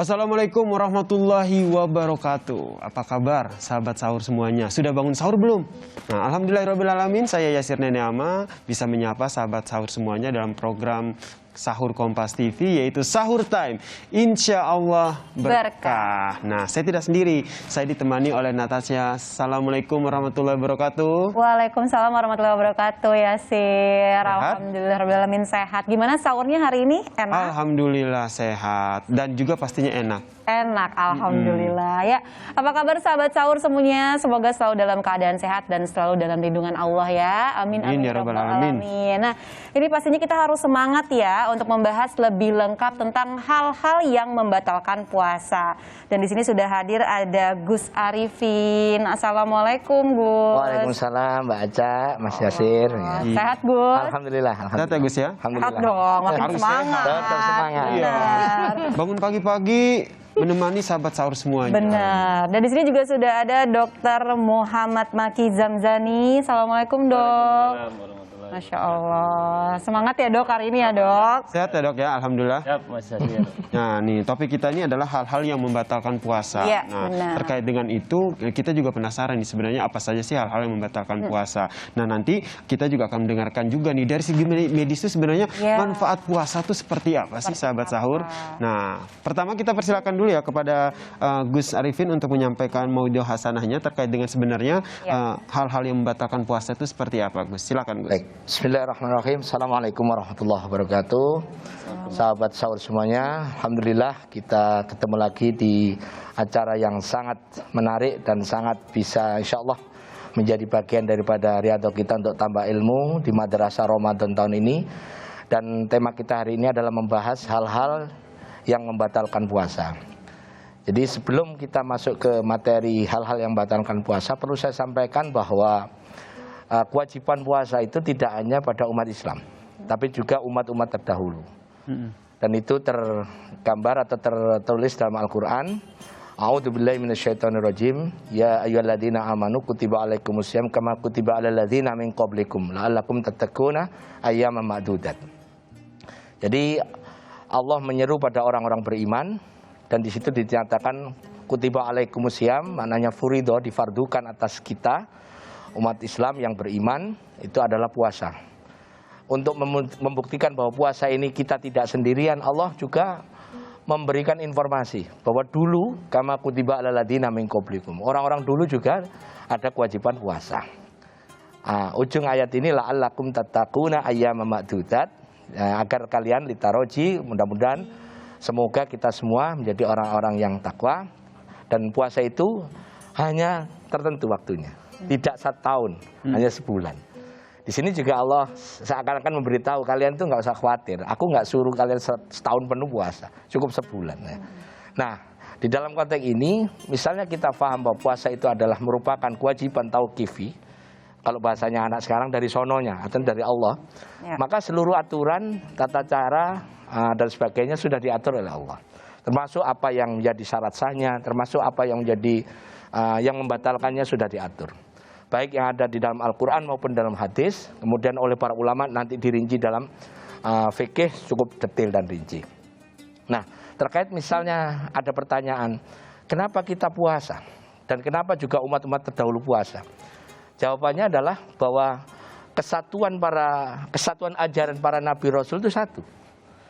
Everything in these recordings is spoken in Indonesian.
Assalamualaikum warahmatullahi wabarakatuh. Apa kabar sahabat sahur semuanya? Sudah bangun sahur belum? Nah, alhamdulillahirrahmanirrahim, saya Yasir Nenek Ama bisa menyapa sahabat sahur semuanya dalam program Sahur Kompas TV, yaitu Sahur Time. Insya Allah berkah. Nah, saya tidak sendiri, saya ditemani oleh Natasha. Assalamualaikum warahmatullahi wabarakatuh. Waalaikumsalam warahmatullahi wabarakatuh, Yasir. Alhamdulillahirrahmanirrahim, sehat. Gimana sahurnya hari ini? Enak? Alhamdulillah sehat dan juga pastinya enak. Enak, alhamdulillah. Ya, apa kabar sahabat sahur semuanya? Semoga selalu dalam keadaan sehat dan selalu dalam lindungan Allah ya. Amin amin ya rabbal alamin. Nah, ini pastinya kita harus semangat ya untuk membahas lebih lengkap tentang hal-hal yang membatalkan puasa. Dan di sini sudah hadir ada Gus Arifin. Assalamualaikum, Gus. Waalaikumsalam, Mbak Aca, Mas Yasir. Ya. Sehat, Gus? Alhamdulillah. Sehat ya, Gus ya? Sehat dong, makin Harus semangat. Tetap semangat. Iya. Bangun pagi-pagi menemani sahabat sahur semuanya. Benar. Dan di sini juga sudah ada Dr. Muhammad Maki Zamzani. Assalamualaikum, Dok. Masya Allah. Semangat ya, Dok, hari ini ya, Dok. Sehat ya, Dok ya? Alhamdulillah. Siap, Mas Yasir. Nah, nih topik kita ini adalah hal-hal yang membatalkan puasa. Iya, Nah, benar. terkait dengan itu kita juga penasaran nih sebenarnya apa saja sih hal-hal yang membatalkan puasa. Nah, nanti kita juga akan mendengarkan juga nih dari segi medis itu sebenarnya manfaat puasa itu seperti apa sih, sahabat sahur. Nah, pertama kita persilakan dulu ya kepada Gus Arifin untuk menyampaikan maudhu hasanahnya terkait dengan sebenarnya hal-hal yang membatalkan puasa itu seperti apa, Gus. Silakan, Gus. Baik. Bismillahirrahmanirrahim. Assalamualaikum warahmatullahi wabarakatuh. Sahabat sahur semuanya, alhamdulillah kita ketemu lagi di acara yang sangat menarik dan sangat bisa insya Allah menjadi bagian daripada riyadhah kita untuk tambah ilmu di Madrasah Ramadan tahun ini. Dan tema kita hari ini adalah membahas hal-hal yang membatalkan puasa. Jadi sebelum kita masuk ke materi hal-hal yang membatalkan puasa, perlu saya sampaikan bahwa kewajiban puasa itu tidak hanya pada umat Islam, tapi juga umat-umat terdahulu. Dan itu tergambar atau tertulis dalam Al-Quran. A'udzubillahi minasyaitonirrajim. Ya ayyuhalladzina amanu kutiba alaikumusiyam kama kutiba alal ladzina min qablikum la'allakum tattaquna ayyaman ma'dudat. Jadi Allah menyeru pada orang-orang beriman, dan di situ dinyatakan kutiba alaikumusiyam, maknanya furido, difardukan atas kita umat Islam yang beriman, itu adalah puasa. Untuk membuktikan bahwa puasa ini kita tidak sendirian, Allah juga memberikan informasi bahwa dulu kama kutiba alal ladzina min qablikum, orang-orang dulu juga ada kewajiban puasa. Ujung ayat ini la'allakum tattaquna ayyaman ma'dudat, agar kalian litaroji, mudah-mudahan semoga kita semua menjadi orang-orang yang takwa. Dan puasa itu hanya tertentu waktunya, tidak 1 tahun, hanya sebulan. Di sini juga Allah seakan-akan memberitahu kalian tuh nggak usah khawatir. Aku nggak suruh kalian setahun penuh puasa, cukup sebulan. Nah, di dalam konteks ini, misalnya kita paham bahwa puasa itu adalah merupakan kewajiban tauqifi. Kalau bahasanya anak sekarang dari sononya atau dari Allah, maka seluruh aturan, tata cara dan sebagainya sudah diatur oleh Allah. Termasuk apa yang menjadi syarat sahnya, termasuk apa yang menjadi yang membatalkannya sudah diatur. Baik yang ada di dalam Al-Quran maupun dalam hadis, kemudian oleh para ulama nanti dirinci dalam fikih cukup detail dan rinci. Nah, terkait misalnya ada pertanyaan, kenapa kita puasa? Dan kenapa juga umat-umat terdahulu puasa? Jawabannya adalah bahwa kesatuan ajaran para Nabi Rasul itu satu.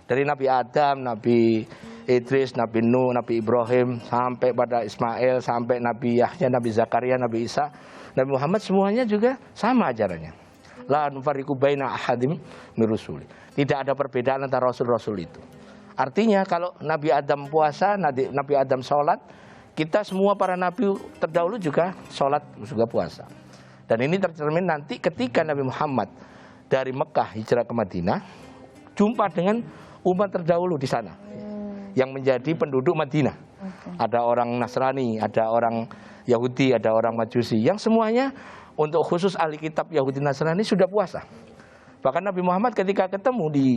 Dari Nabi Adam, Nabi Idris, Nabi Nuh, Nabi Ibrahim, sampai pada Ismail, sampai Nabi Yahya, Nabi Zakaria, Nabi Isa, Nabi Muhammad, semuanya juga sama ajarannya. La nufarriqu baina ahadim min rusuli. Tidak ada perbedaan antara rasul-rasul itu. Artinya kalau Nabi Adam puasa, Nabi Adam sholat, kita semua para nabi terdahulu juga sholat, juga puasa. Dan ini tercermin nanti ketika Nabi Muhammad dari Mekah hijrah ke Madinah, jumpa dengan umat terdahulu di sana yang menjadi penduduk Madinah. Ada orang Nasrani, ada orang Yahudi, ada orang Majusi, yang semuanya untuk khusus ahli kitab Yahudi Nasrani sudah puasa. Bahkan Nabi Muhammad ketika ketemu di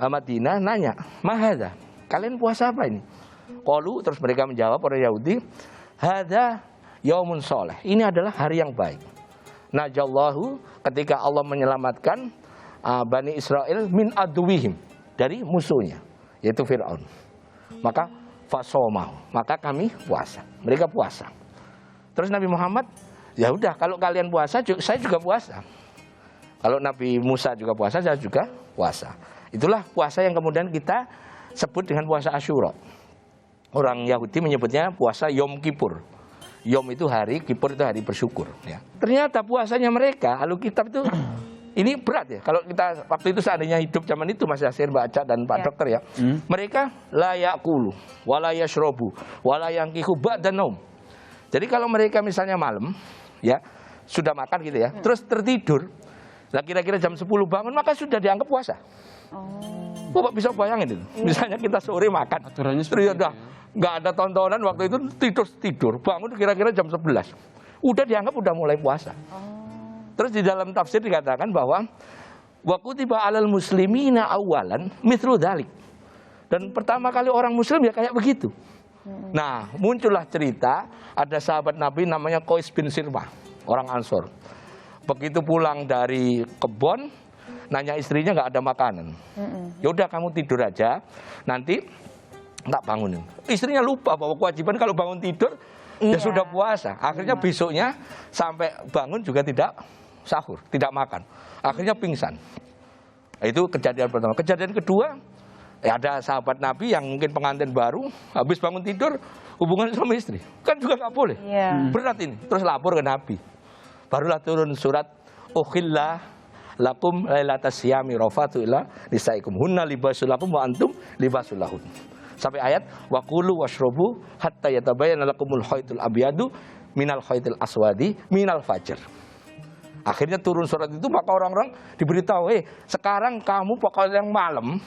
Madinah nanya, "Mahadza? Kalian puasa apa ini?" Qalu, terus mereka menjawab, orang Yahudi, "Hadza yaumun sholeh." Ini adalah hari yang baik. Najallahu, ketika Allah menyelamatkan Bani Israel min aduwihim, dari musuhnya, yaitu Fir'aun. Maka fasomah, maka kami puasa. Mereka puasa. Terus Nabi Muhammad, ya udah kalau kalian puasa, saya juga puasa. Kalau Nabi Musa juga puasa, saya juga puasa. Itulah puasa yang kemudian kita sebut dengan puasa Asyura. Orang Yahudi menyebutnya puasa Yom Kippur. Yom itu hari, Kippur itu hari bersyukur. Ya. Ternyata puasanya mereka, Ahlu Kitab itu ini berat ya. Kalau kita waktu itu seandainya hidup zaman itu Mas Yasir, Mbak Aca dan Pak Dokter ya. Mereka la yaqulu wala yashrabu wala yankihu ba'da naum. Jadi kalau mereka misalnya malam ya sudah makan gitu ya, terus tertidur. Nah kira-kira jam 10 bangun maka sudah dianggap puasa. Bapak bisa bayangin itu. Misalnya kita sore makan. Aturannya terus seperti udah nggak ada tontonan waktu itu tidur. Bangun kira-kira jam 11. Udah dianggap udah mulai puasa. Terus di dalam tafsir dikatakan bahwa wa kutiba 'alal muslimina awalan mithlu dzalik. Dan pertama kali orang muslim ya kayak begitu. Nah, muncullah cerita ada sahabat Nabi namanya Qais bin Sirmah, orang Ansor. Begitu pulang dari kebun, nanya istrinya nggak ada makanan. Ya udah kamu tidur aja, nanti tak bangunin. Istrinya lupa bahwa kewajiban kalau bangun tidur ya sudah puasa. Akhirnya besoknya sampai bangun juga tidak sahur, tidak makan. Akhirnya pingsan. Itu kejadian pertama. Kejadian kedua, ya ada sahabat Nabi yang mungkin pengantin baru, habis bangun tidur hubungan suami istri, kan juga nggak boleh. Berat ini. Terus lapor ke Nabi. Barulah turun surat Ukhillah lakum lailatas siyami rafatu ila nisaikum hunna libasul lakum wa antum libasul lahun. Sampai ayat waqulu washrabu hatta yatabayyana lakumul khaytul abyadu minal khaytil aswadi minal fajr. Akhirnya turun surat itu maka orang-orang diberitahu, sekarang kamu pokoknya yang malam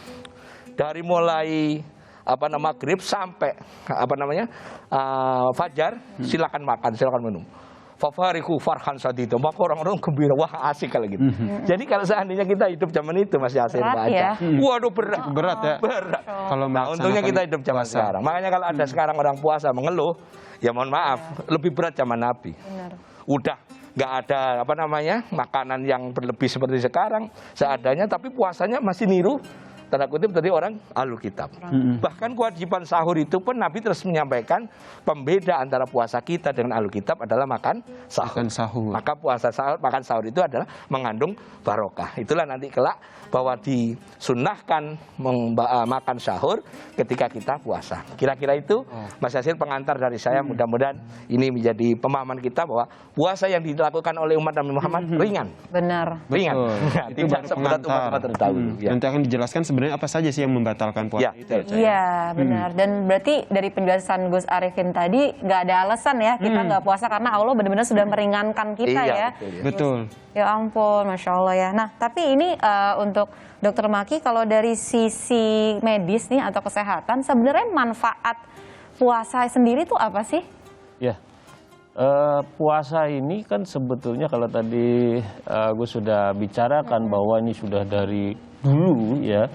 dari mulai maghrib sampai fajar silakan makan, silakan minum. Fafariku farhan sadida, maka orang-orang gembira, wah asik kalau gitu. Jadi kalau seandainya kita hidup zaman itu Mas Yasir baca, waduh berat ya. Berat. Nah, untungnya kita hidup zaman sekarang. Makanya kalau ada sekarang orang puasa mengeluh, ya mohon maaf, lebih berat zaman Nabi. Udah nggak ada makanan yang berlebih seperti sekarang, seadanya, tapi puasanya masih niru tanda kutip tadi orang Ahlu Kitab. Bahkan kewajiban sahur itu pun Nabi terus menyampaikan pembeda antara puasa kita dengan Ahlu Kitab adalah makan sahur. Maka puasa sahur, makan sahur itu adalah mengandung barokah. Itulah nanti kelak bahwa disunnahkan makan sahur ketika kita puasa. Kira-kira itu Mas Yasir pengantar dari saya, mudah-mudahan ini menjadi pemahaman kita bahwa puasa yang dilakukan oleh umat Nabi Muhammad ringan. Benar. Ringan. Itu baru pengantar. Nanti akan dijelaskan sebenarnya apa saja sih yang membatalkan puasa itu. Iya, benar. Dan berarti dari penjelasan Gus Arifin tadi nggak ada alasan ya kita nggak puasa karena Allah benar-benar sudah meringankan kita ya. Betul. Ya ampun, Masya Allah ya. Nah, tapi ini untuk Dokter Maki, kalau dari sisi medis nih atau kesehatan, sebenarnya manfaat puasa sendiri itu apa sih? Ya, puasa ini kan sebetulnya kalau tadi gue sudah bicarakan bahwa ini sudah dari dulu ya,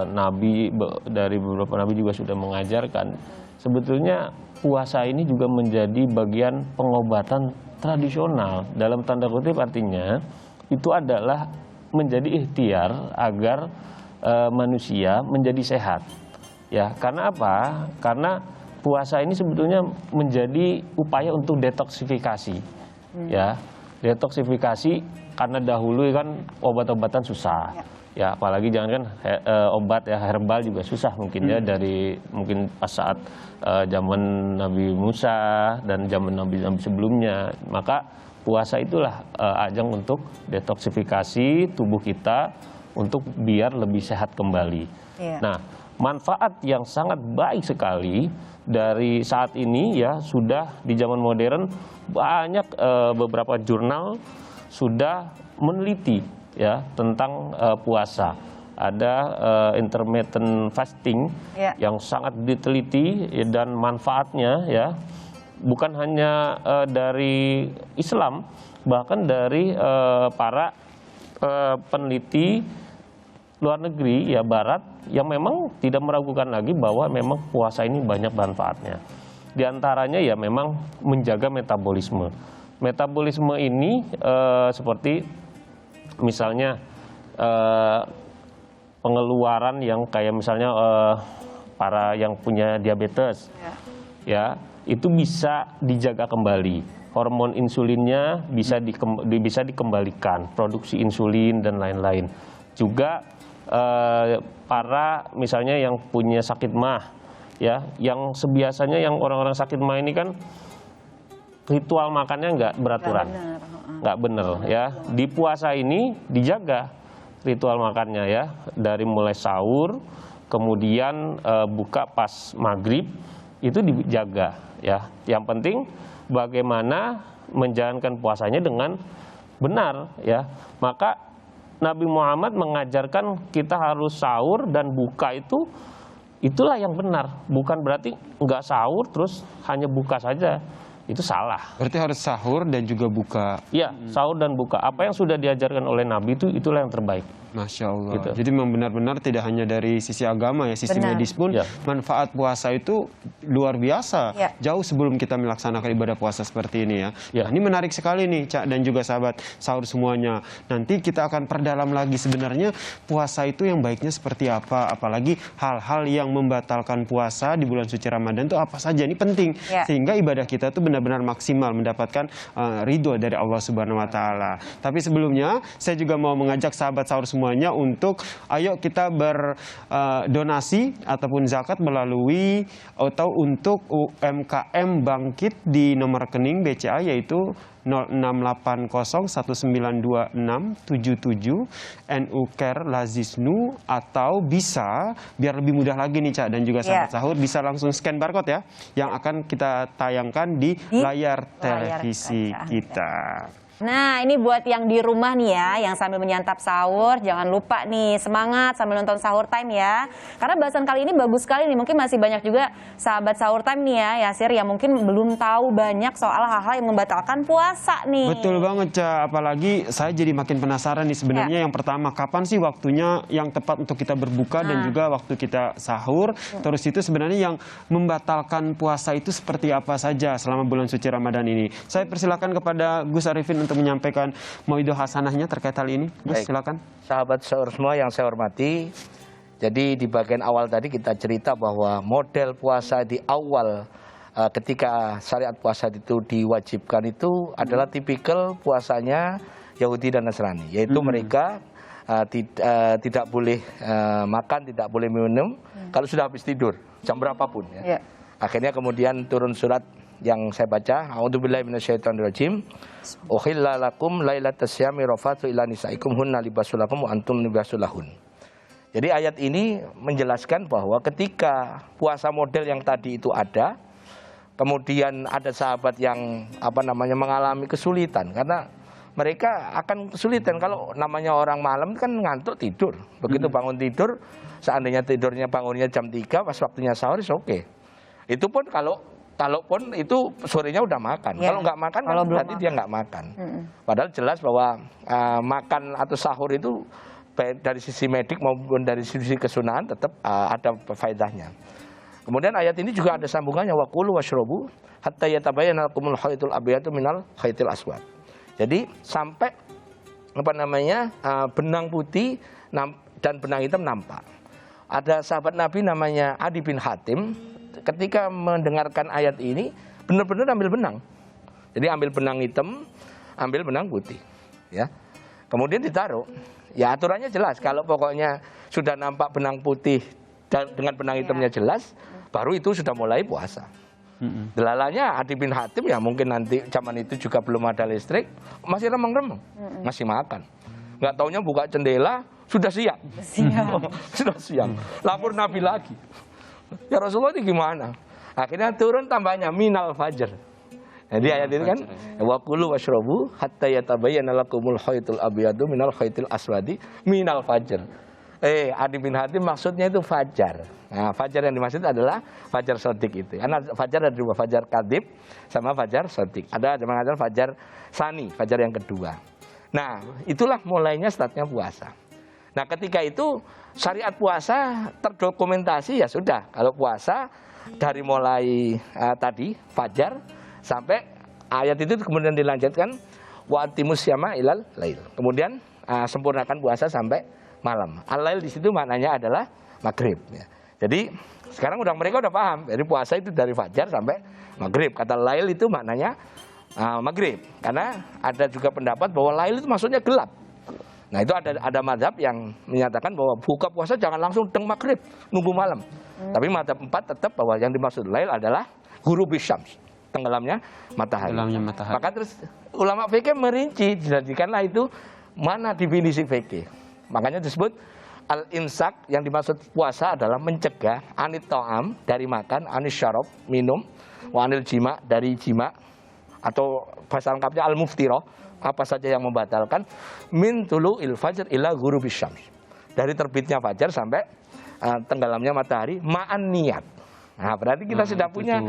Nabi dari beberapa Nabi juga sudah mengajarkan. Sebetulnya puasa ini juga menjadi bagian pengobatan tradisional, dalam tanda kutip artinya itu adalah menjadi ikhtiar agar manusia menjadi sehat. Ya, karena apa? Karena puasa ini sebetulnya menjadi upaya untuk detoksifikasi. Ya, detoksifikasi karena dahulu kan obat-obatan susah. Ya, apalagi jangan kan obat ya herbal juga susah mungkin ya, dari mungkin pas saat zaman Nabi Musa dan zaman Nabi sebelumnya. Maka puasa itulah ajang untuk detoksifikasi tubuh kita untuk biar lebih sehat kembali. Nah, manfaat yang sangat baik sekali dari saat ini ya, sudah di zaman modern banyak beberapa jurnal sudah meneliti ya tentang puasa. Ada intermittent fasting yang sangat diteliti dan manfaatnya ya bukan hanya dari Islam, bahkan dari para peneliti luar negeri ya Barat yang memang tidak meragukan lagi bahwa memang puasa ini banyak manfaatnya. Di antaranya ya memang menjaga metabolisme. Metabolisme ini seperti misalnya pengeluaran yang kayak misalnya para yang punya diabetes, ya itu bisa dijaga kembali. Hormon insulinnya bisa dikembalikan, produksi insulin dan lain-lain. Juga para misalnya yang punya sakit mah, ya, yang sebiasanya yang orang-orang sakit mah ini kan ritual makannya nggak beraturan, nggak bener ya. Di puasa ini dijaga ritual makannya ya, dari mulai sahur, kemudian buka pas maghrib itu dijaga ya. Yang penting bagaimana menjalankan puasanya dengan benar ya. Maka Nabi Muhammad mengajarkan kita harus sahur dan buka itulah yang benar. Bukan berarti nggak sahur terus hanya buka saja. Itu salah. Berarti harus sahur dan juga buka. Iya, sahur dan buka. Apa yang sudah diajarkan oleh Nabi itulah yang terbaik. Masya Allah. Gitu. Jadi memang benar-benar tidak hanya dari sisi agama ya, sisi Benar. medis pun Ya. manfaat puasa itu luar biasa. Ya. Jauh sebelum kita melaksanakan ibadah puasa seperti ini ya. Ya. Nah, ini menarik sekali nih Cak dan juga sahabat sahur semuanya. Nanti kita akan perdalam lagi sebenarnya puasa itu yang baiknya seperti apa. Apalagi hal-hal yang membatalkan puasa di bulan suci Ramadan itu apa saja. Ini penting. Ya. Sehingga ibadah kita itu benar-benar maksimal mendapatkan ridho dari Allah Subhanahu Wa Taala. Tapi sebelumnya saya juga mau mengajak sahabat sahur semuanya untuk ayo kita berdonasi ataupun zakat melalui atau untuk UMKM Bangkit di nomor rekening BCA yaitu 0680192677 NU Care Lazisnu, atau bisa biar lebih mudah lagi nih Cak dan juga sahabat sahur bisa langsung scan barcode ya yang akan kita tayangkan di layar televisi kaca kita. Nah, ini buat yang di rumah nih ya, yang sambil menyantap sahur, jangan lupa nih semangat sambil nonton sahur time ya. Karena bahasan kali ini bagus sekali nih, mungkin masih banyak juga sahabat sahur time nih ya, Yasir, yang mungkin belum tahu banyak soal hal-hal yang membatalkan puasa nih. Betul banget Cak, apalagi saya jadi makin penasaran nih sebenarnya. Yang pertama, kapan sih waktunya yang tepat untuk kita berbuka dan juga waktu kita sahur. Terus itu sebenarnya yang membatalkan puasa itu seperti apa saja selama bulan suci Ramadan ini. Saya persilakan kepada Gus Arifin untuk menyampaikan mauidhah hasanahnya terkait hal ini. Gus, Baik. silakan. Sahabat sahur semua yang saya hormati, jadi di bagian awal tadi kita cerita bahwa model puasa di awal ketika syariat puasa itu diwajibkan itu adalah tipikal puasanya Yahudi dan Nasrani, yaitu mereka tidak boleh makan, tidak boleh minum kalau sudah habis tidur jam berapapun ya. Akhirnya kemudian turun surat yang saya baca, a'udzubillahi minasyaitonirrajim. Uhilla lakum lailatas syami rafathu ila nisaikum hunna libasul lakum wa antum libasul lahun. Jadi ayat ini menjelaskan bahwa ketika puasa model yang tadi itu ada, kemudian ada sahabat yang mengalami kesulitan karena mereka akan kesulitan kalau namanya orang malam kan ngantuk tidur. Begitu bangun tidur, seandainya tidurnya bangunnya jam 3 pas waktunya sahur oke. Itu pun kalaupun itu sorenya udah makan. Kalau nggak makan kan berarti dia nggak makan. Padahal jelas bahwa makan atau sahur itu baik dari sisi medik maupun dari sisi kesunahan tetap ada faedahnya. Kemudian ayat ini juga ada sambungannya, waqulu washrabu hatta yatabayyana lakumul khaytul abyadu minal khaytil aswad. Jadi sampai benang putih dan benang hitam nampak. Ada sahabat Nabi namanya Adi bin Hatim, ketika mendengarkan ayat ini benar-benar ambil benang. Jadi ambil benang hitam, ambil benang putih, ya. Kemudian ditaruh. Ya aturannya jelas. Kalau pokoknya sudah nampak benang putih dan dengan benang hitamnya jelas, baru itu sudah mulai puasa. Delalanya Adi bin Hatim ya mungkin nanti zaman itu juga belum ada listrik, masih remeng-remeng, masih makan. Nggak taunya buka jendela sudah siang. Sudah siang. Lapor Nabi lagi. Ya Rasulullah ini gimana? Akhirnya turun tambahnya minal fajr. Jadi ayat ini kan wa kulu washrabu hatta yatabayyana lakumul khaytul abyadu minal khaytil aswadi minal fajr. Adi bin Hatim maksudnya itu fajar. Nah, fajar yang dimaksud adalah fajar sodik itu. Karena fajar ada dua, fajar kadib sama fajar sodik. Ada yang mengatakan fajar sani, fajar yang kedua. Nah, itulah mulainya startnya puasa. Nah, ketika itu syariat puasa terdokumentasi ya sudah. Kalau puasa dari mulai tadi fajar sampai ayat itu kemudian dilanjutkan wa atimus syama ilal lail. Kemudian sempurnakan puasa sampai malam. Al-lail di situ maknanya adalah maghrib. Ya. Jadi sekarang mereka udah paham. Jadi puasa itu dari fajar sampai maghrib. Kata lail itu maknanya maghrib. Karena ada juga pendapat bahwa lail itu maksudnya gelap. Nah itu ada mazhab yang menyatakan bahwa buka puasa jangan langsung teng maghrib, nunggu malam. Tapi mazhab 4 tetap bahwa yang dimaksud lail adalah ghurubis syams, tenggelamnya matahari. Maka terus ulama fikih merinci, dijadikanlah itu mana definisi fikih. Makanya disebut al-imsak, yang dimaksud puasa adalah mencegah anit ta'am, dari makan, anis syarab, minum, wa anil jima, dari jima, atau bahasa lengkapnya al-muftirah, apa saja yang membatalkan, min tulu'il fajr ila ghurubis syams, dari terbitnya fajar sampai tenggelamnya matahari, ma'an niat. Nah, berarti kita sudah punya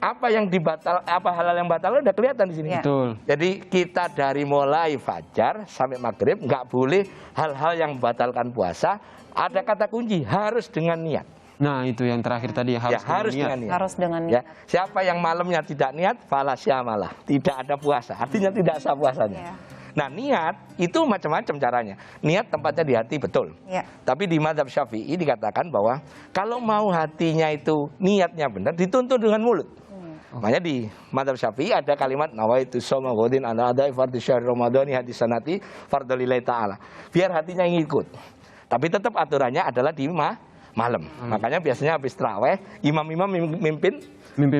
apa yang dibatal, apa halal yang batal udah kelihatan di sini. Betul. Jadi kita dari mulai fajar sampai maghrib nggak boleh hal-hal yang membatalkan puasa. Ada kata kunci, harus dengan niat. Nah itu yang terakhir tadi, harus dengan niat. Harus dengan niat. Ya, siapa yang malamnya tidak niat, fala syamalah, tidak ada puasa. Artinya tidak sah puasanya. Nah niat itu macam-macam caranya. Niat tempatnya di hati, betul. Tapi di mazhab Syafi'i dikatakan bahwa kalau mau hatinya itu niatnya benar, dituntun dengan mulut. Makanya di mazhab Syafi'i ada kalimat nawaitu shoma ghadin ala adai fardhi syahr ramadhani hadis sanati fardhu lillahi ta'ala. Biar hatinya ngikut. Tapi tetap aturannya adalah di malam. Makanya biasanya habis tarawih imam-imam mimpin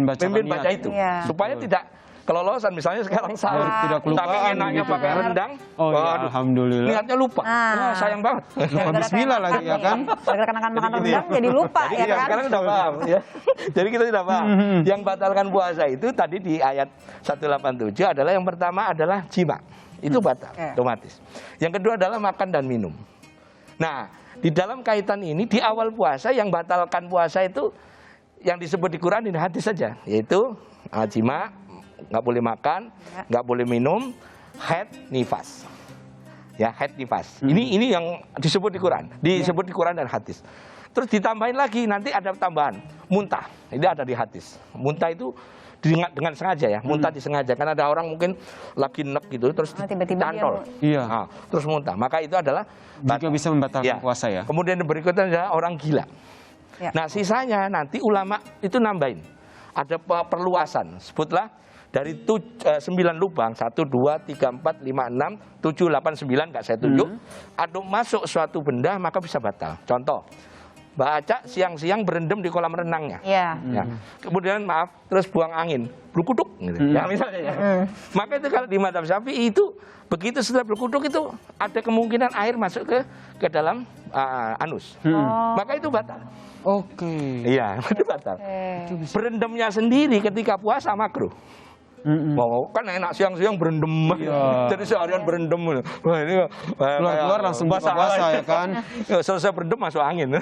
baca itu. Supaya tidak kelolosan, misalnya sekarang sahur tidak kelupaan enaknya gitu pakai kan. rendang. Oh ya, alhamdulillah. Niatnya lupa. Wah, sayang banget. Lupa bismillah lagi ya kan. Gara-gara makan rendang jadi lupa Jadi ya kan. sekarang sudah paham ya. Jadi kita sudah paham. Yang batalkan puasa itu tadi di ayat 187 adalah yang pertama adalah jima. Itu batal otomatis. Yang kedua adalah makan dan minum. Nah, di dalam kaitan ini di awal puasa yang batalkan puasa itu yang disebut di Quran ini hadis saja, yaitu jima, nggak boleh makan, nggak boleh minum, haid, nifas. Ya, haid, nifas. Ini yang disebut di Quran, disebut di Quran dan hadis. Terus ditambahin lagi, nanti ada tambahan, muntah. Ini ada di hadis. Muntah itu dengan sengaja ya, muntah disengaja. Karena ada orang mungkin lagi nek gitu, terus tiba-tiba cantol. Iya. Nah, terus muntah. Maka itu adalah juga bisa membatalkan puasa ya. Kemudian berikutnya adalah orang gila. Nah, sisanya nanti ulama itu nambahin. Ada perluasan. Sebutlah dari 9 lubang, 1, 2, 3, 4, 5, 6, 7, 8, 9, nggak saya tunjuk. Aduk masuk suatu benda maka bisa batal. Contoh, baca siang-siang berendam di kolam renangnya. Ya. Kemudian maaf, terus buang angin, berkuduk. Gitu. Ya misalnya ya. Maka itu kalau di mazhab Syafi'i itu, begitu setelah berkuduk itu ada kemungkinan air masuk ke dalam anus. Maka itu batal. Iya, itu batal. Berendamnya sendiri ketika puasa makruh. Mau kan enak siang-siang berendam, jadi seharian berendam. Wah ini keluar langsung buka puasa ya kan. Selesai berendam masuk angin.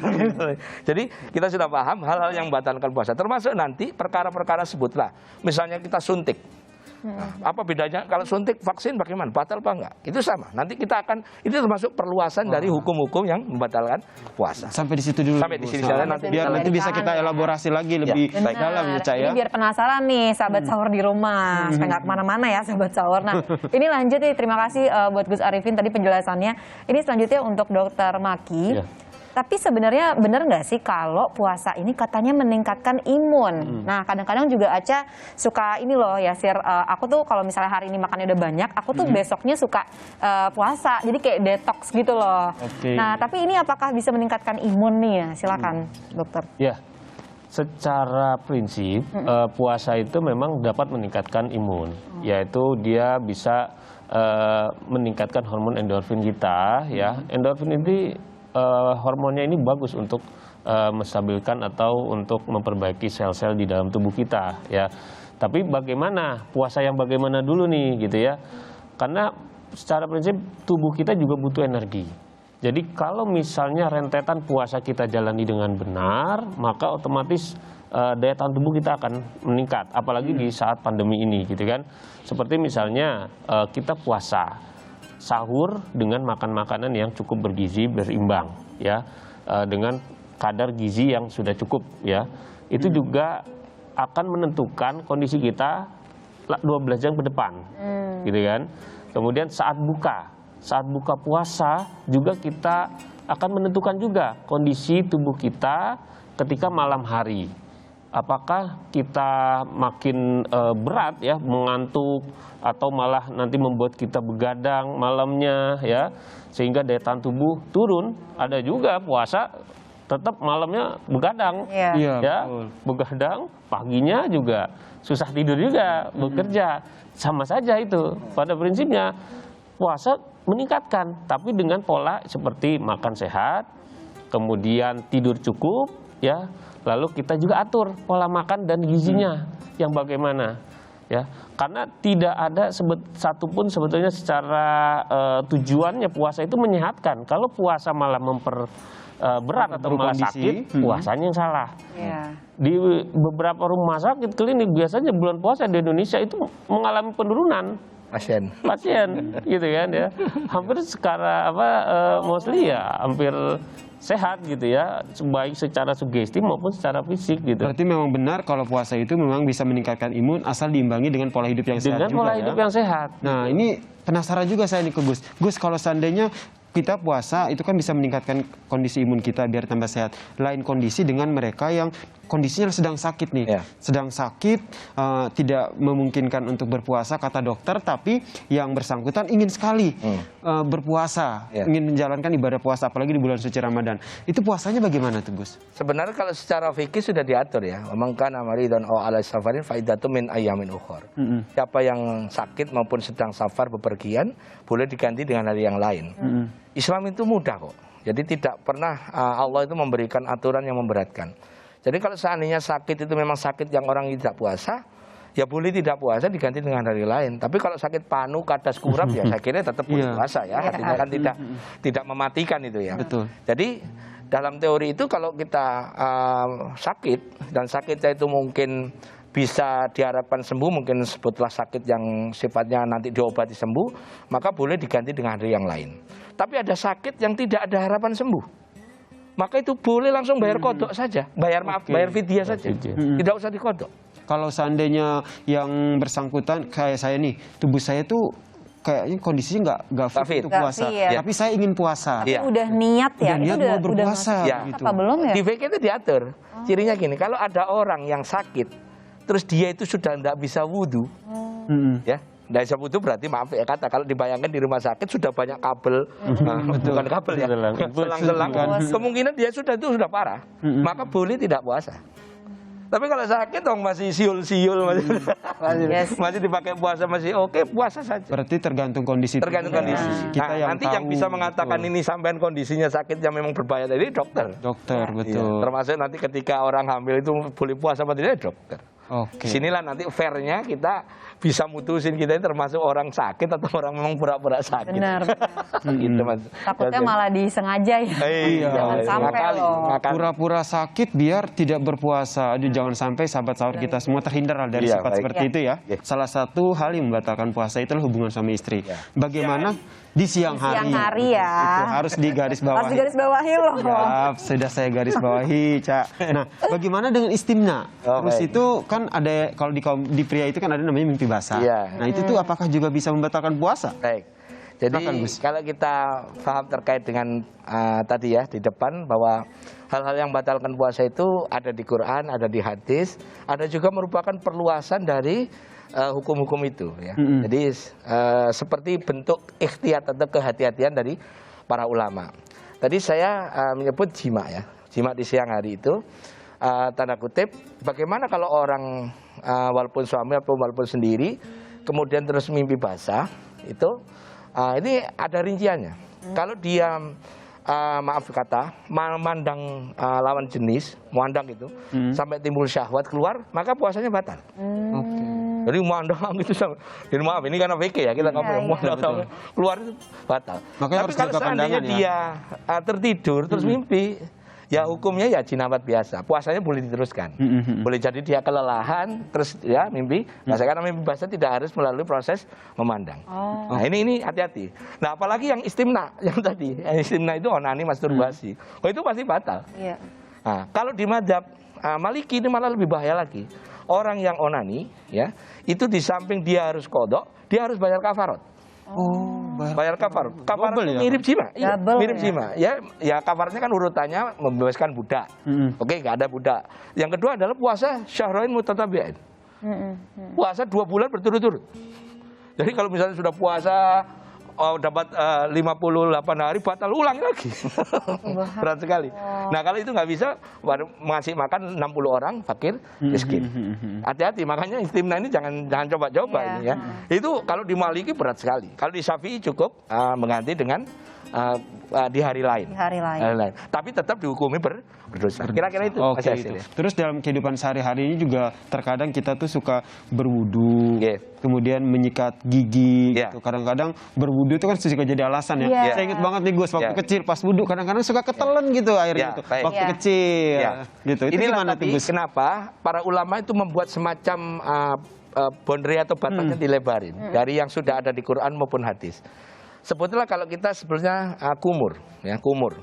Jadi kita sudah paham hal-hal yang membatalkan puasa. Termasuk nanti perkara-perkara sebutlah. Misalnya kita suntik. Nah, apa bedanya kalau suntik vaksin bagaimana? Batal apa enggak? Itu sama. Nanti kita akan, itu termasuk perluasan dari hukum-hukum yang membatalkan puasa. Sampai di situ dulu. Sampai di sini saja nanti. Biar nanti bisa kita elaborasi lagi lebih dalam ya, Cak ya. Ini biar penasaran nih sahabat sahur di rumah, supaya nggak kemana-mana ya sahabat sahur. Nah, ini lanjut nih, terima kasih buat Gus Arifin tadi penjelasannya. Ini selanjutnya untuk Dokter Maki. Tapi sebenarnya benar nggak sih kalau puasa ini katanya meningkatkan imun? Nah, kadang-kadang juga Aca suka ini loh ya, Sir. Aku tuh kalau misalnya hari ini makannya udah banyak, aku tuh besoknya suka puasa. Jadi kayak detox gitu loh. Nah, tapi ini apakah bisa meningkatkan imun nih ya? Silakan, Dokter. Ya, secara prinsip puasa itu memang dapat meningkatkan imun. Yaitu dia bisa meningkatkan hormon endorfin kita. Ya, endorfin ini hormonnya ini bagus untuk menstabilkan atau untuk memperbaiki sel-sel di dalam tubuh kita ya. Tapi bagaimana puasa yang bagaimana dulu nih gitu ya. Karena secara prinsip tubuh kita juga butuh energi. Jadi kalau misalnya rentetan puasa kita jalani dengan benar, maka otomatis daya tahan tubuh kita akan meningkat. Apalagi di saat pandemi ini gitu kan. Seperti misalnya kita puasa, sahur dengan makan makanan yang cukup bergizi, berimbang ya, dengan kadar gizi yang sudah cukup ya. Itu juga akan menentukan kondisi kita 12 jam ke depan. Gitu kan. Kemudian saat buka puasa juga kita akan menentukan juga kondisi tubuh kita ketika malam hari. Apakah kita makin berat ya, mengantuk, atau malah nanti membuat kita begadang malamnya ya, sehingga daya tahan tubuh turun. Ada juga puasa tetap malamnya begadang, Iya. ya, begadang, paginya juga susah tidur juga, bekerja. Sama saja itu. Pada prinsipnya puasa meningkatkan, tapi dengan pola seperti makan sehat, kemudian tidur cukup, ya. Lalu kita juga atur pola makan dan gizinya yang bagaimana, ya. Karena tidak ada satupun sebetulnya secara tujuannya puasa itu menyehatkan. Kalau puasa malah berat atau malah sakit, puasanya yang salah. Iya. Di beberapa rumah sakit klinik biasanya bulan puasa di Indonesia itu mengalami penurunan pasien gitu kan ya, hampir mostly ya hampir sehat gitu ya, baik secara sugesti maupun secara fisik gitu. Berarti memang benar kalau puasa itu memang bisa meningkatkan imun asal diimbangi dengan pola hidup yang sehat juga. Dengan pola hidup yang sehat. Nah, ini penasaran juga saya nih ke Gus. Gus, kalau seandainya kita puasa itu kan bisa meningkatkan kondisi imun kita biar tambah sehat. Lain kondisi dengan mereka yang kondisinya sedang sakit nih, sedang sakit, tidak memungkinkan untuk berpuasa kata dokter, tapi yang bersangkutan ingin sekali berpuasa, ingin menjalankan ibadah puasa, apalagi di bulan suci Ramadan. Itu puasanya bagaimana tuh Gus? Sebenarnya kalau secara fikih sudah diatur ya. Mangkan amari dan ala safarin faidatu min ayamin ukhor. Siapa yang sakit maupun sedang safar bepergian boleh diganti dengan hari yang lain. Islam itu mudah kok. Jadi tidak pernah Allah itu memberikan aturan yang memberatkan. Jadi kalau seandainya sakit itu memang sakit yang orang tidak puasa, ya boleh tidak puasa diganti dengan hari lain. Tapi kalau sakit panu, kadas, kurap ya saya kira tetap boleh puasa ya. Artinya kan tidak mematikan itu ya. Betul. Jadi dalam teori itu kalau kita sakit dan sakitnya itu mungkin bisa diharapkan sembuh, mungkin sebutlah sakit yang sifatnya nanti diobati sembuh, maka boleh diganti dengan hari yang lain. Tapi ada sakit yang tidak ada harapan sembuh, maka itu boleh langsung bayar kodok saja, bayar fidyah saja, tidak usah dikodok. Kalau seandainya yang bersangkutan kayak saya nih, tubuh saya tuh kayaknya kondisinya nggak fit untuk puasa, tapi saya ingin puasa. Tapi udah niat ya, udah niat mau berpuasa. Gitu. Apa belum ya? Di fikih itu diatur. Cirinya gini, kalau ada orang yang sakit, terus dia itu sudah tidak bisa wudhu, ya. Tidak bisa wudhu berarti maaf ya kata, kalau dibayangkan di rumah sakit sudah banyak kabel, bukan kabel ya, selang-selang. Kemungkinan dia sudah parah, maka boleh tidak puasa. Tapi kalau sakit dong masih siul-siul, masih dipakai puasa, masih oke, puasa saja. Berarti tergantung kondisi. Tergantung kondisi. Nah, nanti yang bisa mengatakan ini sampean kondisinya sakit yang memang berbahaya tadi dokter. Dokter, betul. Iya. Termasuk nanti ketika orang hamil itu boleh puasa apa tidak, dokter. Oke. Sinilah nanti fairnya kita bisa mutusin kita ini termasuk orang sakit atau orang memang pura-pura sakit. Benar. Gitu, Mas. Takutnya malah disengaja ya. Jangan sampai loh. Pura-pura sakit biar tidak berpuasa. Aduh, jangan sampai sahabat sahur kita semua terhindar dari sifat seperti itu ya. Salah satu hal yang membatalkan puasa itu adalah hubungan suami istri. Bagaimana di siang hari? Siang hari ya. Itu harus digarisbawahi. Harus digarisbawahi loh. Ya, sudah saya garis bawahi, Cak. Nah, bagaimana dengan istimna? Terus itu kan ada, kalau di pria itu kan ada namanya mimpi basah. Nah, itu tuh apakah juga bisa membatalkan puasa? Baik. Jadi kalau kita paham terkait dengan tadi ya di depan bahwa hal-hal yang membatalkan puasa itu ada di Quran, ada di hadis, ada juga merupakan perluasan dari hukum-hukum itu ya. Jadi seperti bentuk ikhtiyat atau kehati-hatian dari para ulama. Tadi saya menyebut jima ya. Jima di siang hari itu tanda kutip bagaimana kalau orang walaupun suami atau walaupun sendiri kemudian terus mimpi basah itu ini ada rinciannya. Kalau dia maaf kata memandang lawan jenis, memandang itu sampai timbul syahwat keluar, maka puasanya batal. Jadi memandang itu jadi maaf ini karena VK ya kita ngomong memandang keluar itu batal. Makanya tapi kalau seandainya dia tertidur terus mimpi, ya hukumnya ya jinabat biasa. Puasanya boleh diteruskan. Boleh jadi dia kelelahan terus ya mimpi. Nah, karena mimpi basah tidak harus melalui proses memandang. Nah, ini hati-hati. Nah, apalagi yang istimna yang tadi. Istimna itu onani masturbasi. Oh, itu pasti batal. Nah, kalau di madzhab Maliki ini malah lebih bahaya lagi. Orang yang onani ya, itu di samping dia harus qadha, dia harus bayar kafarat. Oh, Bayar kafar. Kafar Double itu ya, mirip jima. Iya, Double mirip ya? jima. Ya kafarnya kan urutannya membebaskan budak. Oke, nggak ada budak. Yang kedua adalah puasa syahrain mutatabi'ain. Puasa 2 bulan berturut-turut. Jadi kalau misalnya sudah puasa dapat 58 hari, batal ulang lagi. Berat sekali. Nah kalau itu nggak bisa, baru ngasih makan 60 orang fakir miskin. Hati-hati, makanya istimna ini jangan coba-coba ini ya. Itu kalau di Maliki berat sekali. Kalau di Syafi'i cukup mengganti dengan di hari lain. Di hari lain. Tapi tetap dihukumi berdosa. Kira-kira itu. Oke, Mas Yasir, itu. ya. Terus dalam kehidupan sehari-hari ini juga terkadang kita tuh suka berwudu, Iya. kemudian menyikat gigi. Iya. Gitu. Kadang-kadang berwudu itu kan suka jadi alasan ya. Iya. Saya ingat banget nih Gus, waktu Iya. kecil pas wudu kadang-kadang suka ketelan gitu airnya Iya, tuh. baik. Waktu Iya. kecil. Ya. Gitu. Itu Inilah gimana tuh tadi Gus? kenapa para ulama itu membuat semacam boundary atau batasnya dilebarin dari yang sudah ada di Quran maupun hadis. Sebetulnya kalau kita sebenarnya kumur, ya kumur.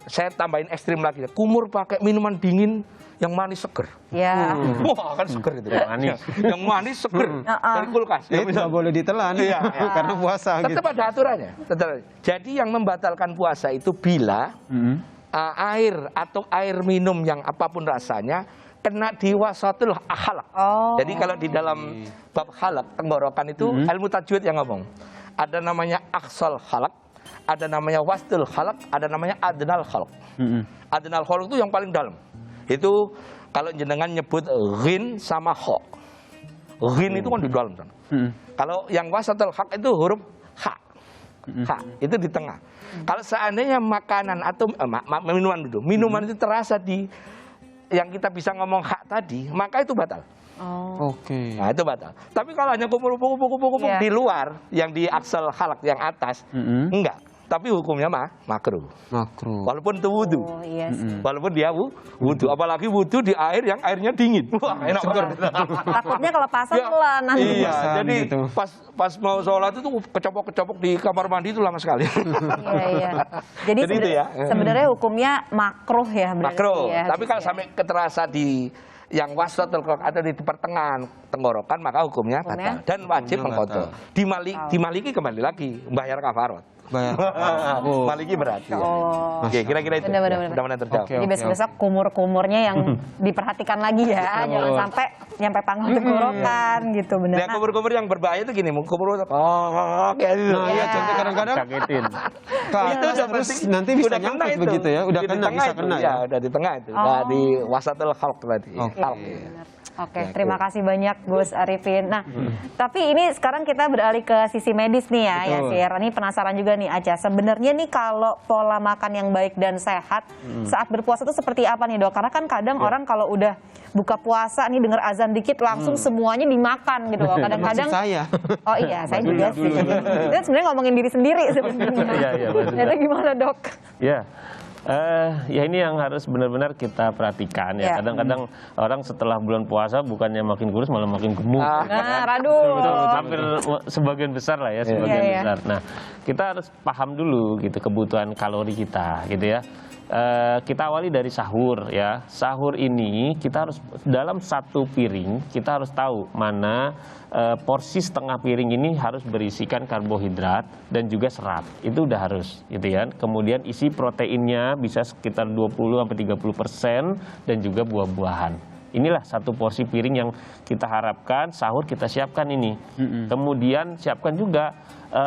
Saya tambahin ekstrim lagi, kumur pakai minuman dingin yang manis seger. Ya. Wah kan seger itu. Manis. Yang manis seger dari kulkas. Itu nggak boleh ditelan karena puasa gitu. Tetap ada aturannya. Jadi yang membatalkan puasa itu bila air atau air minum yang apapun rasanya kena di wasatul halak. Jadi kalau di dalam bab halak tenggorokan itu ilmu tajwid yang ngomong. Ada namanya aksal halak, ada namanya wastul halak, ada namanya adnal halak. Adnal halak itu yang paling dalam. Itu kalau jenengan nyebut ghin sama ho. Ghin itu kan di dalam sana. Kalau yang wasatul hak itu huruf ha. Ha, itu di tengah. Kalau seandainya makanan atau minuman dulu, minuman itu terasa di yang kita bisa ngomong hak tadi, maka itu batal. Oke. Nah itu batal. Tapi kalau hanya kumpul-kumpul Iya. di luar, yang di aksal halak yang atas, enggak. Tapi hukumnya makruh. Makruh. Walaupun itu wudu. Oh iya sih. Walaupun dia wudu, apalagi wudu di air yang airnya dingin. Wah, enak banget. Takutnya kelepasan Ya, telan nanti. Iya, Kelepasan jadi gitu. pas mau sholat itu kecopok-kecopok di kamar mandi itu lama sekali. Iya. Jadi Jadi itu ya. sebenarnya hukumnya makruh ya berarti Makruh. ya. Tapi gitu kalau ya. sampai keterasa di yang wasatul qalb atau di pertengahan tenggorokan maka hukumnya Hukumnya? batal dan wajib Hukumnya mengkodok. Di Maliki kembali lagi bayar kafarat. Bayar. Maliki berat. Ya. Oh. Oke, kira-kira itu. Benar-benar. Ya, mudah-mudahan terjawab. Oke. Jadi besok-besok kumur-kumurnya yang diperhatikan lagi ya, jangan sampai nyampe pangkal tenggorokan gitu bener. Nah, kumur-kumur yang berbahaya itu gini, kumur kayak gitu. Nah, iya contoh kadang-kadang Sakitin. Ke Itu atas udah terus pasti- nanti bisa udah kena nyangkut itu. begitu ya. Udah Di kena, tengah bisa itu, kena ya. ya. Udah di tengah itu. Nah, di wasatul khalq tadi. Oke. Khalq. Oke, Ya, terima oke. kasih banyak Gus Arifin. Nah, tapi ini sekarang kita beralih ke sisi medis nih ya, Betul. Yasir. Ini penasaran juga nih Aca. Sebenarnya nih kalau pola makan yang baik dan sehat saat berpuasa itu seperti apa nih Dok? Karena kan kadang orang kalau udah buka puasa nih dengar azan dikit langsung semuanya dimakan gitu loh. Kadang-kadang Maksud saya. Oh iya, saya juga sih. Itu sebenarnya ngomongin diri sendiri sebenarnya. Iya, betul. Itu gimana Dok? Ya, ya ini yang harus benar-benar kita perhatikan ya. Ya. Kadang-kadang orang setelah bulan puasa bukannya makin kurus malah makin gemuk. Nah, aduh. Hampir sebagian besar lah ya, sebagian Iya, iya. besar. Nah, kita harus paham dulu gitu kebutuhan kalori kita, gitu ya. Kita awali dari sahur ya. Sahur ini kita harus dalam satu piring kita harus tahu mana porsi setengah piring ini harus berisikan karbohidrat dan juga serat. Itu udah harus gitu ya. Kemudian isi proteinnya bisa sekitar 20-30% dan juga buah-buahan. Inilah satu porsi piring yang kita harapkan sahur kita siapkan ini. Kemudian siapkan juga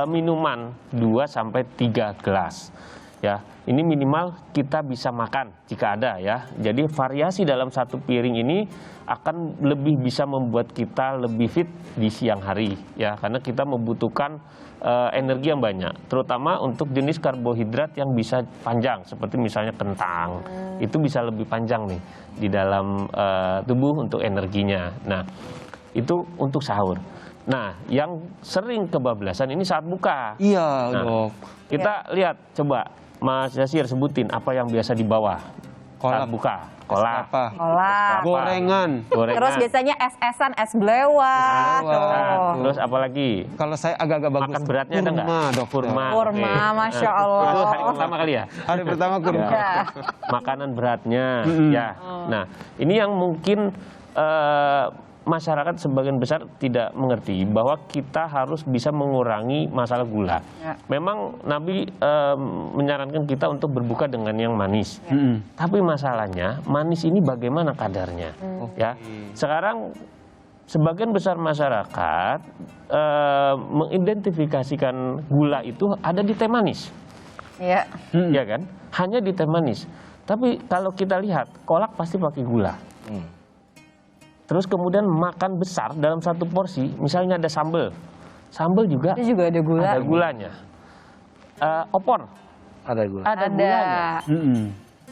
minuman 2-3 gelas. Ya, ini minimal kita bisa makan jika ada ya. Jadi variasi dalam satu piring ini akan lebih bisa membuat kita lebih fit di siang hari ya, karena kita membutuhkan energi yang banyak, terutama untuk jenis karbohidrat yang bisa panjang seperti misalnya kentang. Itu bisa lebih panjang nih di dalam tubuh untuk energinya. Nah, itu untuk sahur. Nah, yang sering kebablasan ini saat buka. Iya, Nah, Dok. kita lihat coba Mas Yasir sebutin apa yang biasa dibawa saat Kolak. buka. Kolak. Apa? Kolak. Gorengan. Gorengan. Terus biasanya es-esan, es belewat. Belewat. Terus apa lagi? Kalau saya agak-agak bagus. Makan beratnya ada nggak? Kurma, Dok. Kurma. Kurma, Oke. Masya Nah, Allah. Itu hari pertama kali ya? Hari pertama kurma. Ya. Makanan beratnya ya. Nah, ini yang mungkin masyarakat sebagian besar tidak mengerti bahwa kita harus bisa mengurangi masalah gula. Ya. Memang Nabi menyarankan kita untuk berbuka dengan yang manis. Tapi masalahnya manis ini bagaimana kadarnya? Ya, sekarang sebagian besar masyarakat mengidentifikasikan gula itu ada di teh manis, Ya. ya kan? Hanya di teh manis. Tapi kalau kita lihat kolak pasti pakai gula. Terus kemudian makan besar dalam satu porsi, misalnya ada sambal juga Itu juga ada gula. ada gulanya. Opor Ada gula. ada gulanya.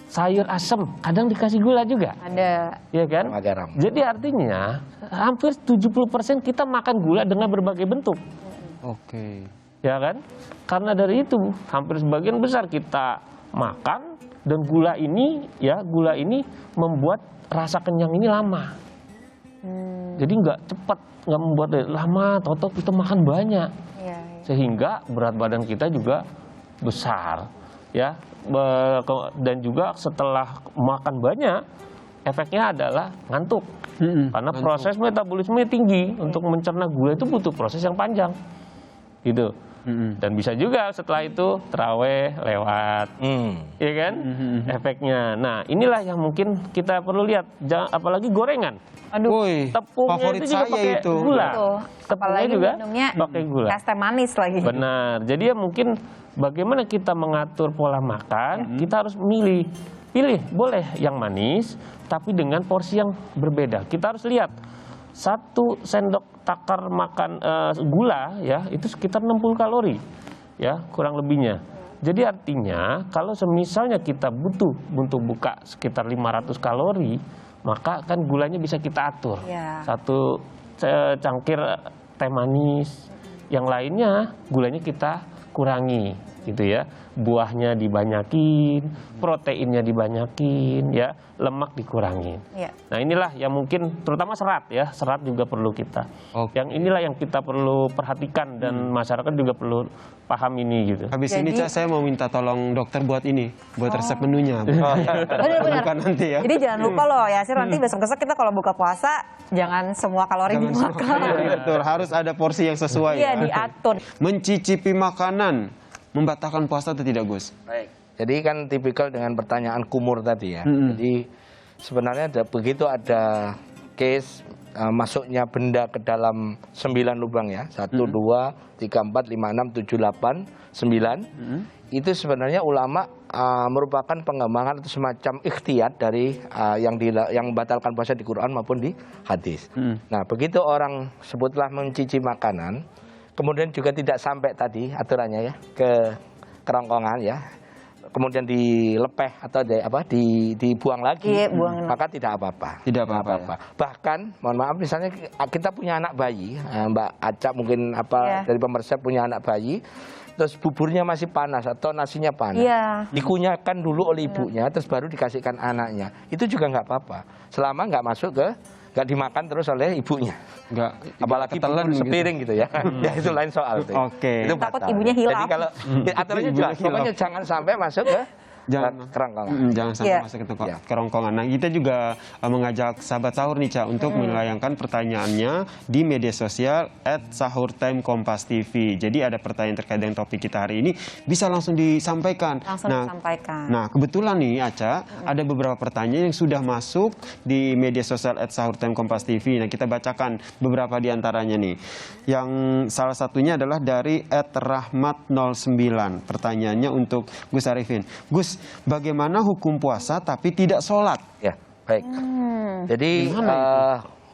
Sayur asem kadang dikasih gula juga, Ada. ya kan? Sama garam. Jadi artinya hampir 70% kita makan gula dengan berbagai bentuk, Oke. ya kan? Karena dari itu hampir sebagian besar kita makan dan gula ini membuat rasa kenyang ini lama. Jadi nggak cepat, nggak membuat lama, total kita makan banyak, Iya. sehingga berat badan kita juga besar, ya. Dan juga setelah makan banyak, efeknya adalah ngantuk, karena proses metabolisme tinggi. Untuk mencerna gula itu butuh proses yang panjang, gitu. Dan bisa juga setelah itu terawih lewat, ya kan? Efeknya. Nah, inilah yang mungkin kita perlu lihat. Apalagi gorengan. Aduh. Woi, Tepungnya favorit itu juga saya pakai itu. gula. Tuh. Tepungnya Apalagi juga minumnya pakai gula. es teh manis lagi. Benar. Jadi ya mungkin bagaimana kita mengatur pola makan, kita harus pilih boleh yang manis, tapi dengan porsi yang berbeda. Kita harus lihat 1 sendok takar makan gula, ya itu sekitar 60 kalori, ya kurang lebihnya. Jadi artinya kalau semisalnya kita butuh untuk buka sekitar 500 kalori, maka kan gulanya bisa kita atur. Ya. 1 cangkir teh manis, yang lainnya gulanya kita kurangi, gitu ya. Buahnya dibanyakin, proteinnya dibanyakin, ya, lemak dikurangin. Ya. Nah inilah yang mungkin terutama serat, ya, serat juga perlu kita. Oke. Yang inilah yang kita perlu perhatikan dan masyarakat juga perlu paham ini, gitu. Habis ini Jadi- Ca, saya mau minta tolong dokter buat ini, buat resep menunya. Benar-benar. Bukan nanti ya. Jadi jangan lupa loh ya, Sir, nanti besok-besok kita kalau buka puasa jangan semua kalori Jangan dimakan. Iya, betul, harus ada porsi yang sesuai. Iya, ya. diatur. Mencicipi makanan membatalkan puasa atau tidak, Gus? Baik. Jadi kan tipikal dengan pertanyaan kumur tadi ya. Jadi sebenarnya begitu ada case masuknya benda ke dalam 9 lubang ya. 1, 2, 3, 4, 5, 6, 7, 8, 9. Itu sebenarnya ulama merupakan pengembangan atau semacam ikhtiyat dari yang membatalkan puasa di Quran maupun di hadis. Nah, begitu orang sebutlah mencicipi makanan, kemudian juga tidak sampai tadi aturannya ya ke kerongkongan ya, kemudian dilepeh atau dibuang lagi, Iya, buang. maka tidak apa-apa. Tidak apa-apa, Bahkan, mohon maaf, misalnya kita punya anak bayi, Mbak Aca mungkin Iya. dari pemirsa punya anak bayi, terus buburnya masih panas atau nasinya panas, Iya. dikunyahkan dulu oleh ibunya, terus baru dikasihkan anaknya, itu juga nggak apa-apa, selama nggak masuk nggak dimakan terus oleh ibunya. Enggak. Apalagi ketelan bubur gitu. sepiring gitu ya. Ya itu lain soal tuh. Oke. Itu Takut batal. ibunya hilaf. Jadi kalau aturannya Ibunya jelas, hilaf. pokoknya jangan sampai masuk ke kerongkongan. Jangan sampai Iya. masuk ke Iya. kerongkongan. Nah, kita juga mengajak sahabat sahur nih, Ca, untuk melayangkan pertanyaannya di media sosial @sahurtime_kompas.tv. Jadi ada pertanyaan terkait dengan topik kita hari ini, bisa langsung disampaikan. Langsung disampaikan. Nah, kebetulan nih, Aca, ada beberapa pertanyaan yang sudah masuk di media sosial @sahurtime_kompas.tv. Nah, kita bacakan beberapa di antaranya nih. Yang salah satunya adalah dari @rahmat09. Pertanyaannya untuk Gus Arifin. Gus, bagaimana hukum puasa tapi tidak sholat? Ya, baik. Jadi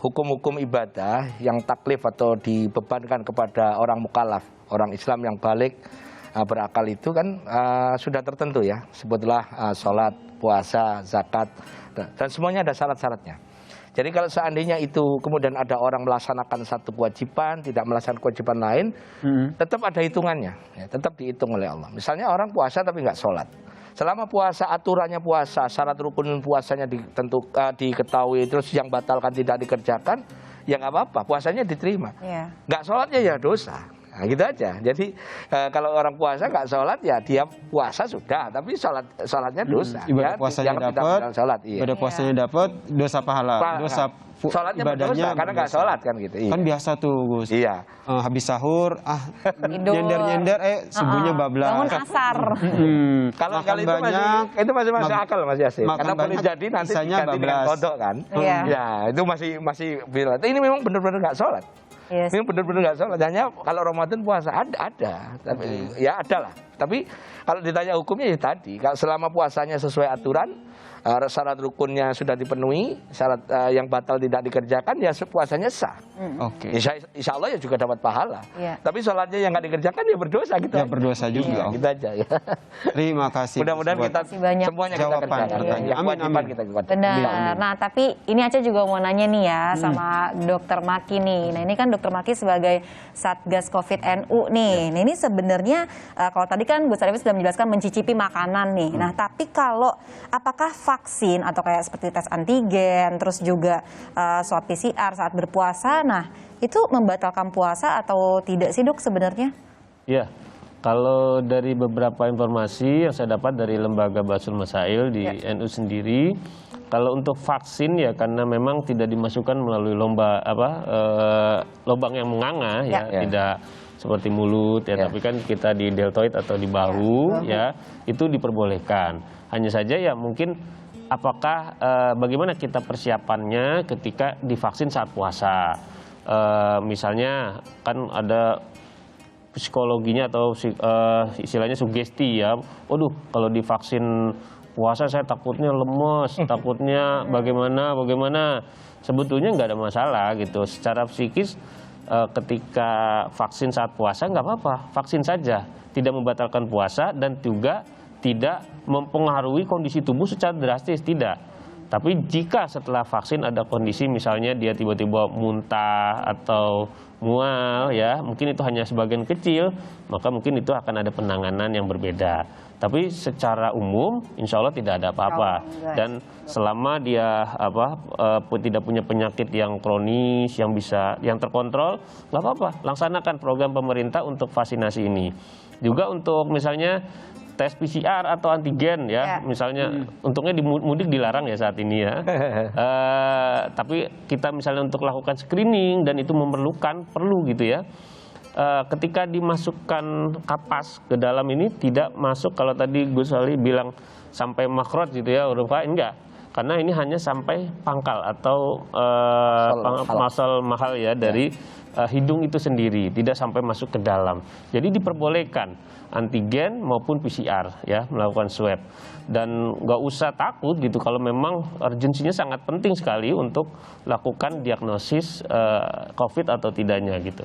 hukum-hukum ibadah yang taklif atau dibebankan kepada orang mukallaf, orang Islam yang balik berakal itu kan sudah tertentu ya. Sebutlah sholat, puasa, zakat, dan semuanya ada syarat-syaratnya. Jadi kalau seandainya itu kemudian ada orang melaksanakan satu kewajiban, tidak melaksanakan kewajiban lain, tetap ada hitungannya, ya, tetap dihitung oleh Allah. Misalnya orang puasa tapi nggak sholat. Selama puasa, aturannya puasa, syarat rukun puasanya diketahui, terus yang batalkan tidak dikerjakan, ya nggak apa-apa, puasanya diterima. Iya. Nggak sholatnya ya dosa. Nah, gitu aja. Jadi kalau orang puasa nggak sholat ya dia puasa sudah, tapi sholatnya dosa. Ibadah Ya, puasanya jangan tidak dapat, benar sholat. Iya. ibadah puasanya dapat, dosa pahala, dosa Sholatnya ibadahnya berdosa karena nggak berdosa. sholat kan gitu. Iya. Kan biasa tuh Gus. Iya. Habis sahur, Tidur. nyender-nyender, subuhnya bablas. Bangun asar. Kalau Makan itu banyak, itu masih masuk akal Mas Yasin. makan Karena boleh banyak, jadi nanti sisanya diganti dengan bablas. kodok kan. Iya. Ya itu masih bila. Ini memang benar-benar nggak sholat. Yes. Ini benar-benar nggak sholat. Hanya kalau Ramadan puasa ada. Tapi ya ada lah. Tapi kalau ditanya hukumnya ya tadi. Kalau selama puasanya sesuai aturan, syarat rukunnya sudah dipenuhi, syarat yang batal tidak dikerjakan, ya puasanya sah. Oke. Insya Allah ya juga dapat pahala. Iya. Tapi sholatnya yang nggak dikerjakan ya berdosa gitu. Ya aja. berdosa juga. Iya, gitu aja ya. Terima kasih. Mudah-mudahan buat kita Terima kasih banyak. semuanya kita jawaban kerjakan. pertanyaan. Yang Amin, kewajiban amin. kita kuat. Benar. Nah, tapi ini Aca juga mau nanya nih ya sama Dokter Maki nih. Nah, ini kan Dokter Maki sebagai Satgas Covid NU nih. Nah, ini sebenarnya kalau tadi kan Gus Arifin sudah menjelaskan mencicipi makanan nih. Nah, tapi kalau apakah vaksin atau kayak seperti tes antigen, terus juga swab PCR saat berpuasa, nah itu membatalkan puasa atau tidak sih Dok sebenarnya? Ya, kalau dari beberapa informasi yang saya dapat dari Lembaga Basul Masail di NU sendiri, kalau untuk vaksin ya karena memang tidak dimasukkan melalui lubang yang menganga ya, tidak seperti mulut ya, tapi kan kita di deltoid atau di bahu ya, itu diperbolehkan. Hanya saja ya mungkin apakah bagaimana kita persiapannya ketika divaksin saat puasa. Misalnya kan ada psikologinya atau istilahnya sugesti ya. Waduh, kalau divaksin puasa saya takutnya lemes, takutnya bagaimana. Sebetulnya nggak ada masalah gitu. Secara psikis ketika vaksin saat puasa nggak apa-apa, vaksin saja. Tidak membatalkan puasa dan juga tidak mempengaruhi kondisi tubuh secara drastis, tidak. Tapi jika setelah vaksin ada kondisi misalnya dia tiba-tiba muntah atau mual ya, mungkin itu hanya sebagian kecil, maka mungkin itu akan ada penanganan yang berbeda. Tapi secara umum insya Allah tidak ada apa-apa. Dan selama dia tidak punya penyakit yang kronis, yang terkontrol, nggak apa-apa. Laksanakan program pemerintah untuk vaksinasi ini. Juga untuk misalnya tes PCR atau antigen ya, misalnya untungnya di mudik dilarang ya saat ini ya. Tapi kita misalnya untuk lakukan screening dan itu perlu gitu ya. Ketika dimasukkan kapas ke dalam ini tidak masuk kalau tadi Gus Ali bilang sampai makrot gitu ya, huruf H, enggak. Karena ini hanya sampai pangkal atau masal mahal ya dari hidung itu sendiri, tidak sampai masuk ke dalam. Jadi diperbolehkan antigen maupun PCR ya, melakukan swab. Dan nggak usah takut gitu kalau memang urgensinya sangat penting sekali untuk lakukan diagnosis COVID atau tidaknya gitu.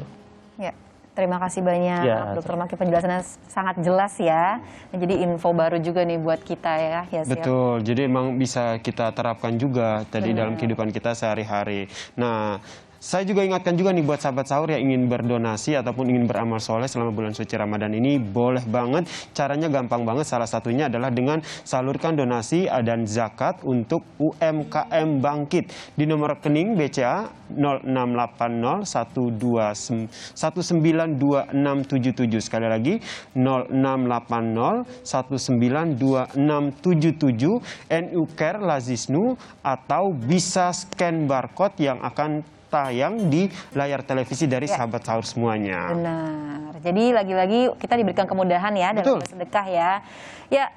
Ya. Terima kasih banyak Dokter Maki, penjelasannya sangat jelas ya. Jadi info baru juga nih buat kita ya. Betul, jadi emang bisa kita terapkan juga tadi dalam kehidupan kita sehari-hari. Nah, saya juga ingatkan juga nih buat sahabat sahur yang ingin berdonasi ataupun ingin beramal soleh selama bulan suci Ramadan ini, boleh banget. Caranya gampang banget, salah satunya adalah dengan salurkan donasi dan zakat untuk UMKM Bangkit di nomor rekening BCA 068012192677. Sekali lagi 0680192677 NU Care Lazisnu, atau bisa scan barcode yang akan tayang di layar televisi dari sahabat sahur semuanya. Benar. Jadi lagi-lagi kita diberikan kemudahan ya dalam bersedekah ya. Ya,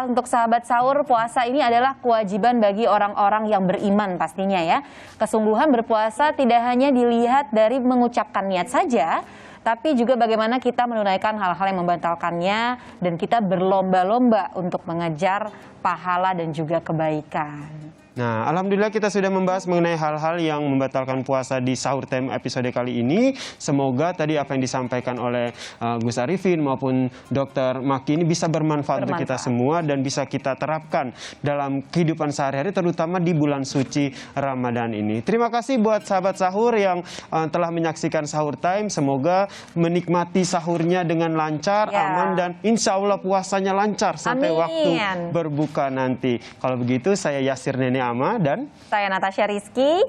untuk sahabat sahur, puasa ini adalah kewajiban bagi orang-orang yang beriman pastinya ya. Kesungguhan berpuasa tidak hanya dilihat dari mengucapkan niat saja, tapi juga bagaimana kita menunaikan hal-hal yang membatalkannya, dan kita berlomba-lomba untuk mengejar pahala dan juga kebaikan. Nah, alhamdulillah kita sudah membahas mengenai hal-hal yang membatalkan puasa di Sahur Time episode kali ini. Semoga tadi apa yang disampaikan oleh Gus Arifin maupun Dokter Maki ini bisa bermanfaat untuk kita semua dan bisa kita terapkan dalam kehidupan sehari-hari, terutama di bulan suci Ramadan ini. Terima kasih buat sahabat sahur yang telah menyaksikan Sahur Time. Semoga menikmati sahurnya dengan lancar, aman, dan insya Allah puasanya lancar sampai waktu berbuka nanti. Kalau begitu, saya Yasir Nene Ama dan saya Natasha Rizky.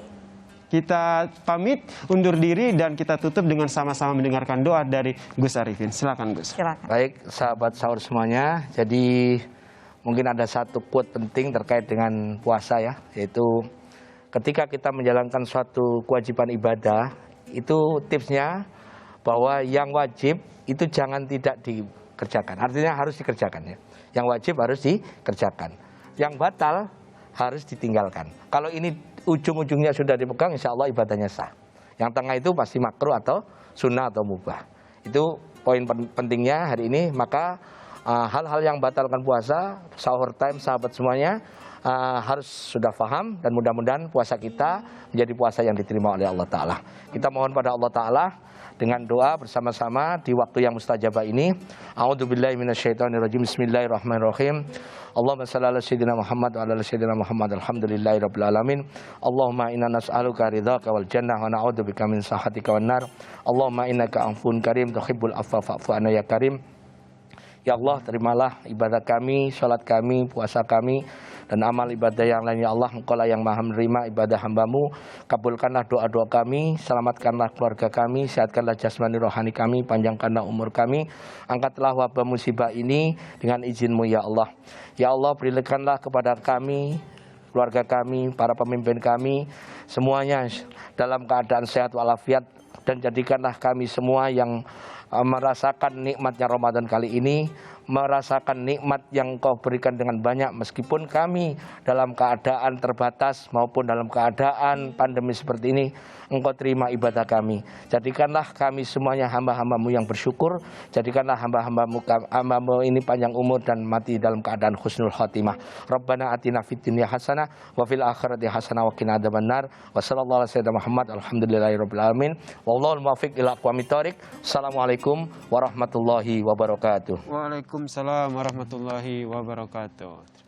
kita pamit undur diri dan kita tutup dengan sama-sama mendengarkan doa dari Gus Arifin. Silakan Gus. Silakan. Baik, sahabat sahur semuanya. Jadi mungkin ada satu quote penting terkait dengan puasa ya, yaitu ketika kita menjalankan suatu kewajiban ibadah, itu tipsnya bahwa yang wajib itu jangan tidak dikerjakan. Artinya harus dikerjakan ya. Yang wajib harus dikerjakan. Yang batal harus ditinggalkan. Kalau ini ujung-ujungnya sudah dipegang, insya Allah ibadahnya sah. Yang tengah itu pasti makruh atau sunnah atau mubah. Itu poin pentingnya hari ini. Maka hal-hal yang batalkan puasa, sahur time sahabat semuanya, harus sudah paham, dan mudah-mudahan puasa kita menjadi puasa yang diterima oleh Allah Ta'ala. Kita mohon pada Allah Ta'ala dengan doa bersama-sama di waktu yang mustajabah ini. A'udzubillahi minasyaitonirrajim. Bismillahirrahmanirrahim. Allahumma shalli ala sayyidina Muhammad wa ala sayyidina Muhammad. Alhamdulillahirabbil alamin. Allahumma inna nas'aluka ridhaka wal jannah wa na'udzubika min sakhatika wan nar. Allahumma innaka afuwun karim tuhibbul afwa fa'fu anna ya karim. Ya Allah, terimalah ibadah kami, sholat kami, puasa kami, dan amal ibadah yang lain. Ya Allah, Engkaulah yang maha menerima ibadah hamba-Mu. Kabulkanlah doa-doa kami, selamatkanlah keluarga kami, sehatkanlah jasmani rohani kami, panjangkanlah umur kami. Angkatlah wabah musibah ini dengan izin-Mu ya Allah. Ya Allah, berikanlah kepada kami, keluarga kami, para pemimpin kami, semuanya dalam keadaan sehat walafiat, dan jadikanlah kami semua yang merasakan nikmatnya Ramadan kali ini, merasakan nikmat yang Engkau berikan dengan banyak, meskipun kami dalam keadaan terbatas maupun dalam keadaan pandemi seperti ini. Engkau terima ibadah kami. Jadikanlah kami semuanya hamba-hamba-Mu yang bersyukur. Jadikanlah hamba-hamba-Mu ini panjang umur dan mati dalam keadaan husnul khotimah. Rabbana atina fid dunya hasanah wa fil akhirati hasanah wa qina adzabannar. Wa sallallahu alaihi wasallam Muhammad. Alhamdulillahirabbil alamin. Wallahul muwaffiq ila aqwamit thoriq. Assalamualaikum warahmatullahi wabarakatuh. Waalaikumsalam warahmatullahi wabarakatuh.